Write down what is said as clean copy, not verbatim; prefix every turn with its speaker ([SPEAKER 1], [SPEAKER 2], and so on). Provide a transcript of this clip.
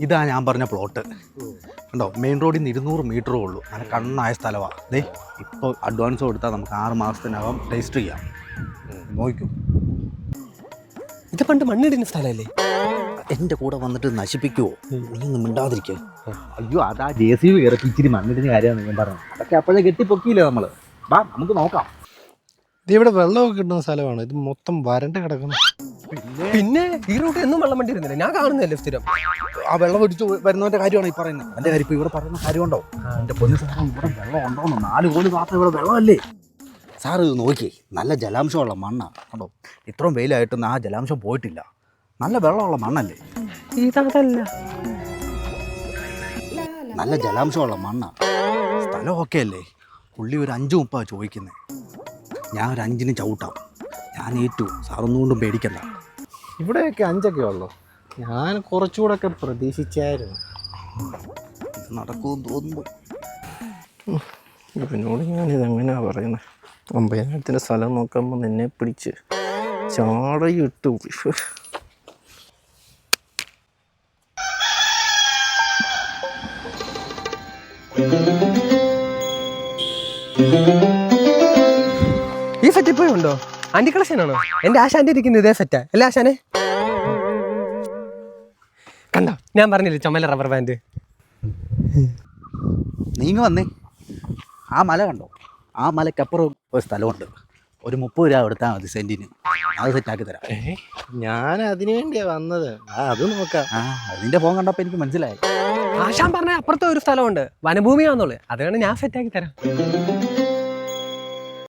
[SPEAKER 1] ഇതാ ഞാൻ പറഞ്ഞ പ്ലോട്ട് കണ്ടോ. മെയിൻ റോഡിൽ നിന്ന് 200 മീറ്ററേ ഉള്ളൂ. അങ്ങനെ കണ്ണായ സ്ഥലമാണ്. ദേ ഇപ്പോൾ അഡ്വാൻസ് കൊടുത്താൽ നമുക്ക് 6 മാസത്തിനകം രജിസ്റ്റർ ചെയ്യാം. നോക്കൂ,
[SPEAKER 2] ഇത് പണ്ട് മണ്ണിടുന്ന സ്ഥലമല്ലേ?
[SPEAKER 1] എൻ്റെ കൂടെ വന്നിട്ട് നശിപ്പിക്കുമോ? നീ ഒന്നും മിണ്ടാതിരിക്കുക. അയ്യോ, അതാ JCB ഇറക്കി ഇച്ചിരി മണ്ണിടുന്ന കാര്യമാണ് ഞാൻ പറഞ്ഞത്. അതൊക്കെ അപ്പോഴേ കെട്ടിപ്പൊക്കിയില്ലേ നമ്മൾ. വാ നമുക്ക് നോക്കാം.
[SPEAKER 3] ഇത് ഇവിടെ വെള്ളമൊക്കെ കിട്ടുന്ന സ്ഥലമാണ്. ഇത് മൊത്തം വരണ്ട കിടക്കുന്നു.
[SPEAKER 2] പിന്നെ ഈ റൂട്ട് എന്നും വെള്ളം വണ്ടി ഇരുന്നില്ല, ഞാൻ കാണുന്നില്ലേ സ്ഥിരം.
[SPEAKER 1] ആ വെള്ളം ഒഴിച്ച് വരുന്നവൻ്റെ കാര്യമാണ് ഈ പറയുന്നത്. എൻ്റെ കാര്യം ഇപ്പോൾ ഇവിടെ പറയുന്ന കാര്യമുണ്ടോ? എൻ്റെ പൊന്നു സാറേ, ഇവിടെ വെള്ളം ഉണ്ടോന്ന് 4 കോടി മാത്രം ഇവിടെ വെള്ളമല്ലേ സാറ്? ഇത് നോക്കി, നല്ല ജലാംശമുള്ള മണ്ണാണ് കണ്ടോ. ഇത്രയും വെയിലായിട്ടൊന്നും ആ ജലാംശം പോയിട്ടില്ല. നല്ല വെള്ളമുള്ള മണ്ണല്ലേ?
[SPEAKER 2] ഇതല്ല,
[SPEAKER 1] നല്ല ജലാംശമുള്ള മണ്ണാണ്. സ്ഥലം ഓക്കെ അല്ലേ? പുള്ളി ഒരു 5.30 ചോദിക്കുന്നത്. ഞാൻ ഒരു 5-ന് ചവിട്ടാം. ഞാൻ ഏറ്റു. സാറൊന്നുകൊണ്ടും പേടിക്കണ്ട.
[SPEAKER 3] ഇവിടെയൊക്കെ 5 ഉള്ളു. ഞാൻ കുറച്ചുകൂടെ ഒക്കെ പ്രതീക്ഷിച്ചായിരുന്നു.
[SPEAKER 1] ഇത് നടക്കുമെന്ന് തോന്നുന്നു.
[SPEAKER 3] ഇവനോട് ഞാനിതെങ്ങനെയാ പറയുന്നത്? 50,000 സ്ഥലം നോക്കുമ്പോൾ നിന്നെ പിടിച്ച് ചാടയിട്ടു.
[SPEAKER 2] ഈ സെറ്റ് ഇപ്പോഴും ഉണ്ടോ? ആന്റി കളക്ഷനാണോ? എൻ്റെ ആശാൻ്റെ ഇരിക്കുന്നത് ഇതേ സെറ്റാ അല്ലേ ആശാനെ? കണ്ടോ, ഞാൻ പറഞ്ഞില്ലേ ചുമല റബ്ബർ ബാൻഡ്.
[SPEAKER 1] നീങ്ങ വന്നേ. ആ മല കണ്ടോ? ആ മലക്കപ്പുറം ഒരു സ്ഥലമുണ്ട്. ഒരു 30 രൂപ എടുത്താൽ മതി സെൻറ്റിന്. അത് സെറ്റാക്കി തരാം.
[SPEAKER 3] ഞാൻ അതിനു വേണ്ടിയാ വന്നത്. അത് നോക്കാം.
[SPEAKER 1] അതിൻ്റെ ഫോൺ കണ്ടപ്പോൾ എനിക്ക് മനസ്സിലായി.
[SPEAKER 2] ആശാൻ പറഞ്ഞ അപ്പുറത്തെ ഒരു സ്ഥലമുണ്ട്, വനഭൂമിയാന്നുള്ളത്. അതുകൊണ്ട് ഞാൻ സെറ്റാക്കി തരാം.